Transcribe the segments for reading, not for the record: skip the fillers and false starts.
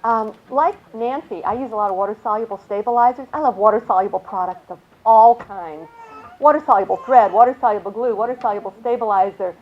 Like Nancy, I use a lot of water-soluble stabilizers. I love water-soluble products of all kinds. Water-soluble thread, water-soluble glue, water-soluble stabilizer,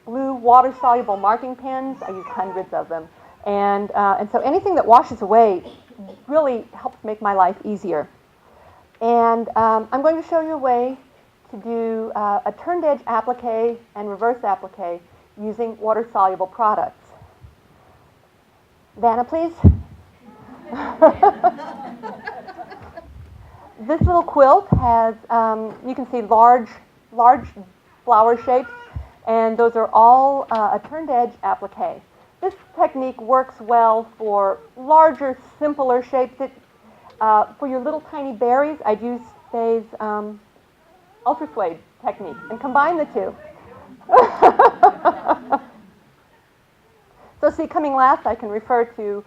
blue water-soluble marking pens. I use hundreds of them. And so anything that washes away really helps make my life easier. And I'm going to show you a way to do a turned edge applique and reverse applique using water-soluble products. Vanna, please. This little quilt has, you can see large flower shapes, and those are all a turned edge applique. This technique works well for larger, simpler shapes. For your little tiny berries, I'd use Faye's ultra suede technique and combine the two. So see, coming last, I can refer to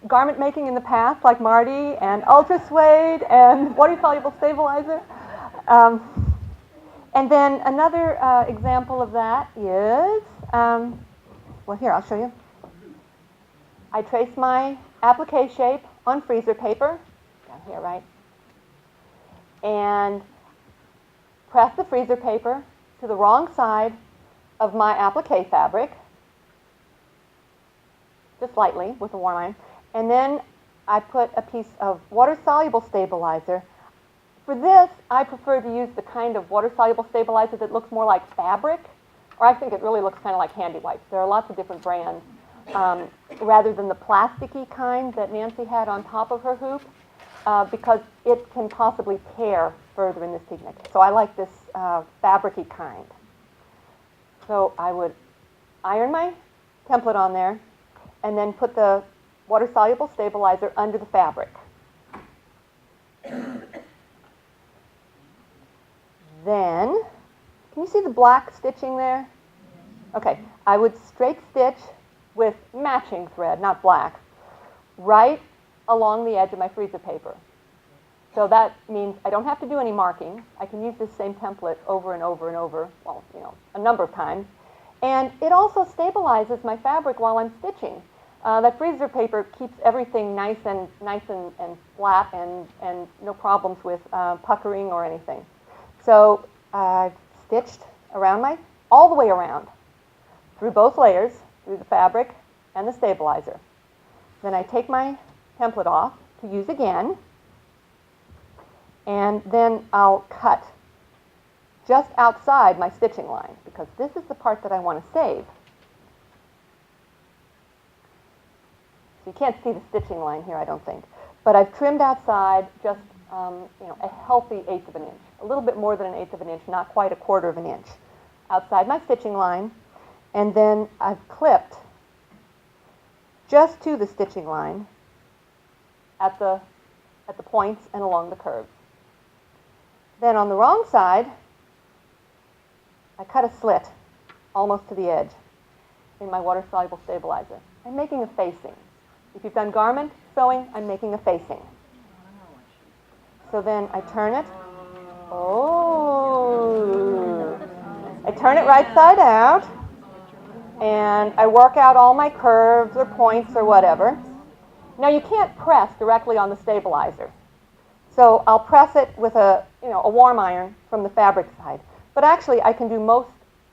garment making in the past, like Marty, and ultra suede, and water-soluble stabilizer. And then another example of that is, well, here, I'll show you. I trace my applique shape on freezer paper, down here, right? And press the freezer paper to the wrong side of my applique fabric, just lightly with a warm iron. And then I put a piece of water-soluble stabilizer. For this, I prefer to use the kind of water-soluble stabilizer that looks more like fabric, or I think it really looks kind of like handy wipes. There are lots of different brands, rather than the plasticky kind that Nancy had on top of her hoop, because it can possibly tear further in this technique. So I like this fabric-y kind. So I would iron my template on there, and then put the water-soluble stabilizer under the fabric. Then, can you see the black stitching there? Okay, I would straight stitch with matching thread, not black, right along the edge of my freezer paper. So that means I don't have to do any marking. I can use this same template over and over and over, well, a number of times. And it also stabilizes my fabric while I'm stitching. That freezer paper keeps everything nice and flat and no problems with puckering or anything. So I've stitched around all the way around, through both layers, through the fabric and the stabilizer. Then I take my template off to use again, and then I'll cut just outside my stitching line, because this is the part that I want to save. So you can't see the stitching line here, I don't think. But I've trimmed outside just a healthy 1/8 of an inch, a little bit more than an 1/8 of an inch, not quite a 1/4 of an inch, outside my stitching line. And then I've clipped just to the stitching line at the points and along the curves. Then on the wrong side, I cut a slit almost to the edge in my water-soluble stabilizer. I'm making a facing. If you've done garment sewing, I'm making a facing. So then I turn it. Oh! I turn it right side out, and I work out all my curves or points or whatever. Now you can't press directly on the stabilizer. So I'll press it with a warm iron from the fabric side. But actually I can do most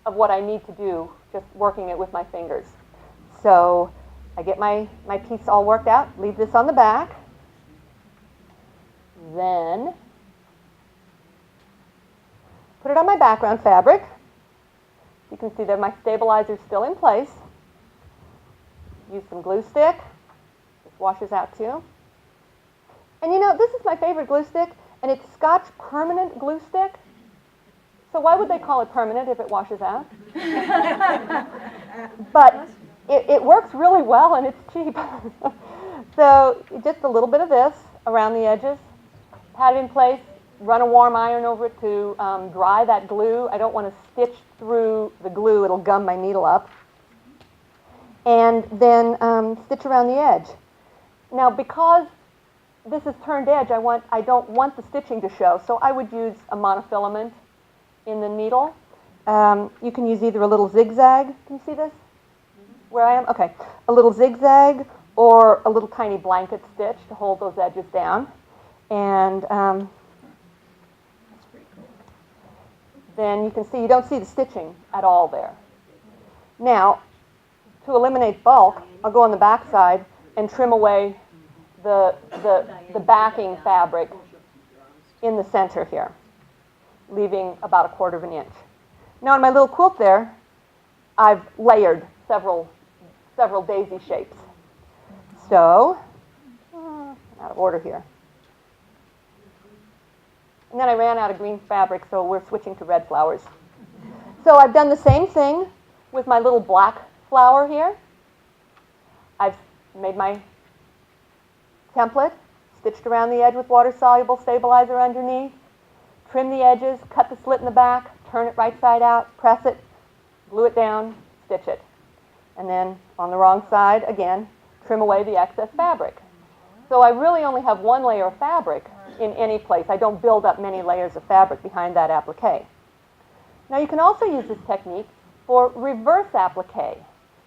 of what I need to do just working it with my fingers. So I get my piece all worked out, leave this on the back. Then put it on my background fabric. You can see that my stabilizer is still in place. Use some glue stick. This washes out too. And this is my favorite glue stick, and it's Scotch Permanent glue stick. So why would they call it permanent if it washes out? But it works really well, and it's cheap. So just a little bit of this around the edges. Pat it in place. Run a warm iron over it to dry that glue. I don't want to stitch through the glue. It'll gum my needle up. And then stitch around the edge. Now, because this is turned edge, I don't want the stitching to show, so I would use a monofilament in the needle. You can use either a little zigzag. Can you see this? Where I am? Okay. A little zigzag or a little tiny blanket stitch to hold those edges down. And then you can see you don't see the stitching at all there. Now, to eliminate bulk, I'll go on the back side and trim away the backing fabric in the center here, leaving about 1/4 of an inch. Now on my little quilt there, I've layered several daisy shapes. So, out of order here. And then I ran out of green fabric, so we're switching to red flowers. So I've done the same thing with my little black flower here. I've made my template, stitched around the edge with water-soluble stabilizer underneath, trim the edges, cut the slit in the back, turn it right side out, press it, glue it down, stitch it. And then on the wrong side, again, trim away the excess fabric. So I really only have one layer of fabric in any place. I don't build up many layers of fabric behind that applique. Now you can also use this technique for reverse applique,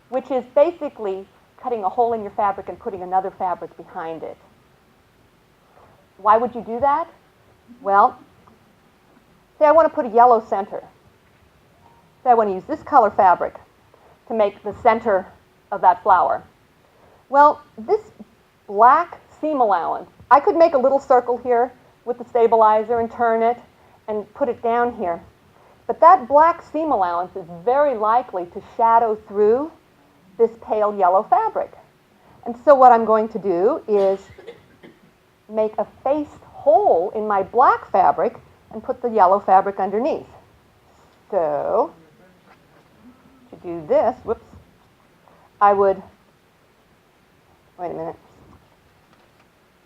which is basically cutting a hole in your fabric and putting another fabric behind it. Why would you do that? Well, say I want to put a yellow center. Say I want to use this color fabric to make the center of that flower. Well, this black seam allowance, I could make a little circle here with the stabilizer and turn it and put it down here. But that black seam allowance is very likely to shadow through this pale yellow fabric. And so what I'm going to do is make a faced hole in my black fabric and put the yellow fabric underneath. So, to do this, whoops, I would, wait a minute,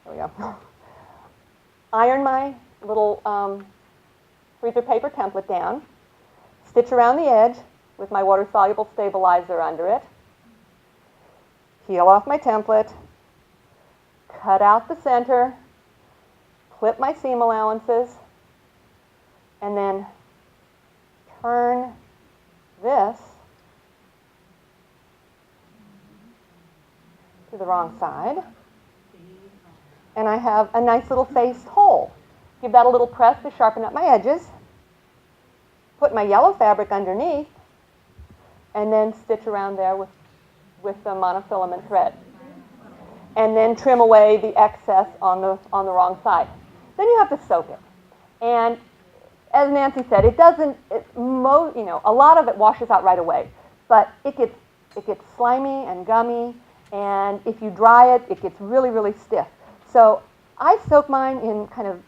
there we go, iron my little freezer paper template down, stitch around the edge with my water-soluble stabilizer under it, peel off my template, cut out the center, clip my seam allowances, and then turn this to the wrong side. And I have a nice little faced hole. Give that a little press to sharpen up my edges. Put my yellow fabric underneath, and then stitch around there with the monofilament thread. And then trim away the excess on the wrong side. Then you have to soak it. And as Nancy said, it doesn't, a lot of it washes out right away. But it gets slimy and gummy, and if you dry it, it gets really, really stiff. So I soak mine in kind of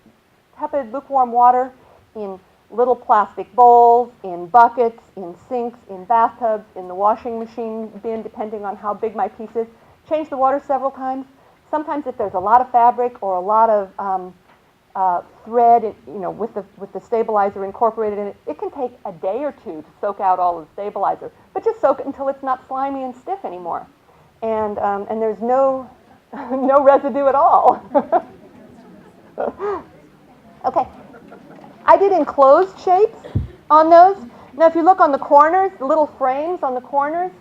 tepid, lukewarm water, in little plastic bowls, in buckets, in sinks, in bathtubs, in the washing machine bin, depending on how big my piece is. Change the water several times. Sometimes if there's a lot of fabric or a lot of thread, with the stabilizer incorporated in it, it can take a day or two to soak out all of the stabilizer. But just soak it until it's not slimy and stiff anymore. And there's no no residue at all. Okay. I did enclosed shapes on those. Now if you look on the corners, the little frames on the corners,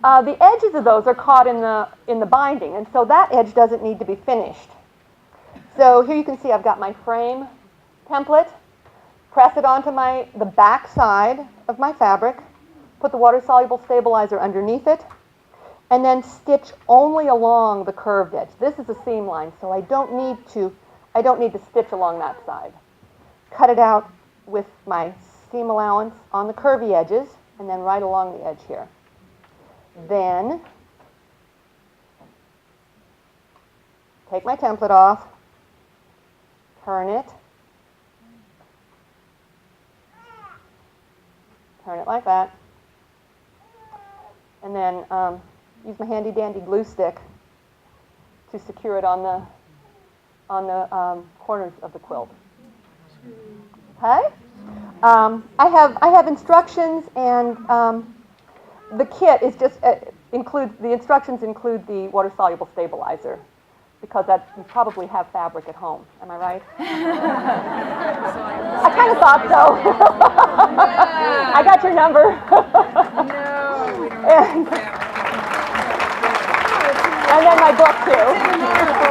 the edges of those are caught in the binding, and so that edge doesn't need to be finished. So here you can see I've got my frame template, press it onto the back side of my fabric, put the water-soluble stabilizer underneath it, and then stitch only along the curved edge. This is a seam line, so I don't need to stitch along that side. Cut it out with my seam allowance on the curvy edges, and then right along the edge here. Then take my template off, turn it like that, and then use my handy dandy glue stick to secure it on the corners of the quilt. Okay? I have instructions, and the kit is just the instructions include the water-soluble stabilizer, because you probably have fabric at home. Am I right? I kind of thought so. I got your number. No, we don't. And then my book too.